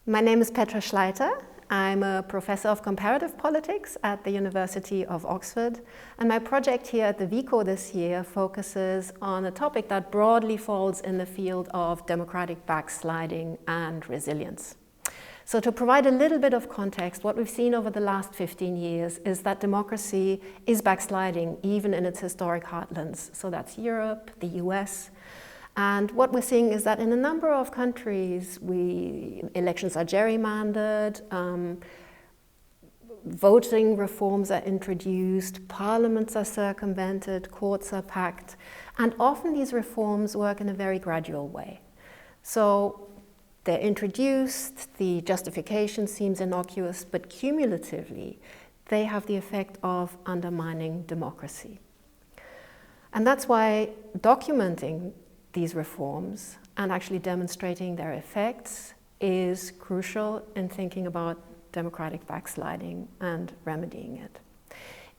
My name is Petra Schleiter. I'm a professor of comparative politics at the University of Oxford, and my project here at the WICO this year focuses on a topic that broadly falls in the field of democratic backsliding and resilience. So to provide a little bit of context, what we've seen over the last 15 years is that democracy is backsliding even in its historic heartlands. So that's Europe, the US. And what we're seeing is that in a number of countries, elections are gerrymandered, voting reforms are introduced, parliaments are circumvented, courts are packed, and often these reforms work in a very gradual way. So they're introduced, the justification seems innocuous, but cumulatively, they have the effect of undermining democracy. And that's why documenting these reforms and actually demonstrating their effects is crucial in thinking about democratic backsliding and remedying it.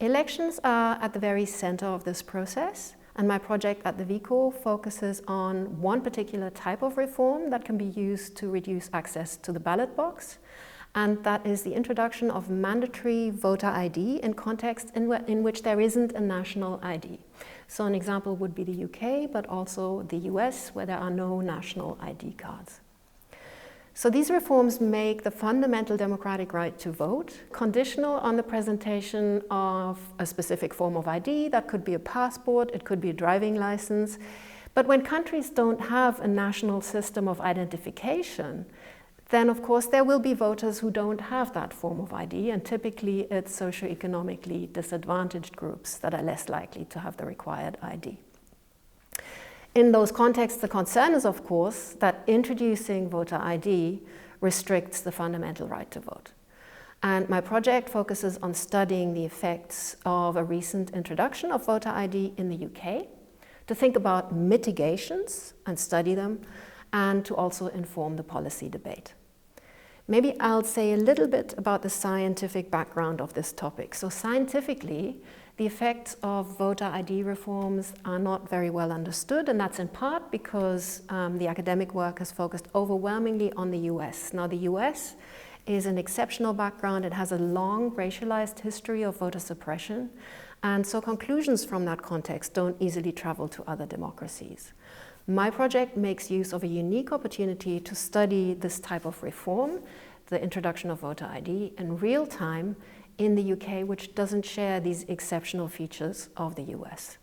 Elections are at the very center of this process, and my project at the WICO focuses on one particular type of reform that can be used to reduce access to the ballot box, and that is the introduction of mandatory voter ID in contexts in which there isn't a national ID. So an example would be the UK, but also the US, where there are no national ID cards. So these reforms make the fundamental democratic right to vote conditional on the presentation of a specific form of ID. That could be a passport, it could be a driving license. But when countries don't have a national system of identification, then of course there will be voters who don't have that form of ID, and typically it's socioeconomically disadvantaged groups that are less likely to have the required ID. In those contexts, the concern is, of course, that introducing voter ID restricts the fundamental right to vote. And my project focuses on studying the effects of a recent introduction of voter ID in the UK, to think about mitigations and study them, and to also inform the policy debate. Maybe I'll say a little bit about the scientific background of this topic. So scientifically, the effects of voter ID reforms are not very well understood, and that's in part because the academic work has focused overwhelmingly on the US. Now, the US is an exceptional background. It has a long racialized history of voter suppression, and so conclusions from that context don't easily travel to other democracies. My project makes use of a unique opportunity to study this type of reform, the introduction of voter ID, in real time in the UK, which doesn't share these exceptional features of the US.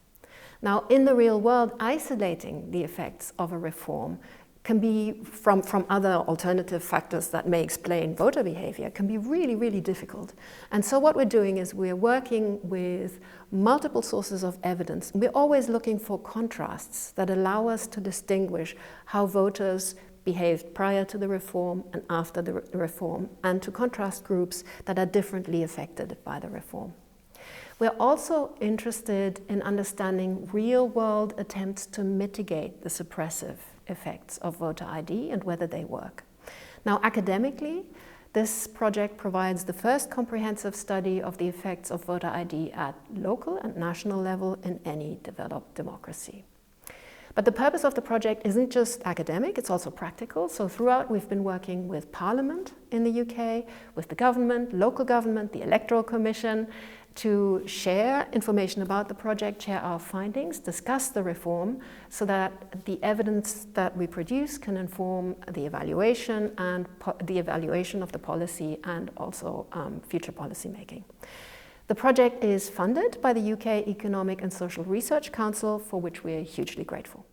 Now, in the real world, isolating the effects of a reform can be, from other alternative factors that may explain voter behavior, can be really, really difficult. And so what we're doing is we're working with multiple sources of evidence. We're always looking for contrasts that allow us to distinguish how voters behaved prior to the reform and after the reform, and to contrast groups that are differently affected by the reform. We're also interested in understanding real-world attempts to mitigate the suppressive effects of voter ID and whether they work. Now, academically, this project provides the first comprehensive study of the effects of voter ID at local and national level in any developed democracy. But the purpose of the project isn't just academic, it's also practical. So throughout, we've been working with Parliament in the UK, with the government, local government, the Electoral Commission, to share information about the project, share our findings, discuss the reform, so that the evidence that we produce can inform the evaluation and the evaluation of the policy and also future policy making. The project is funded by the UK Economic and Social Research Council, for which we are hugely grateful.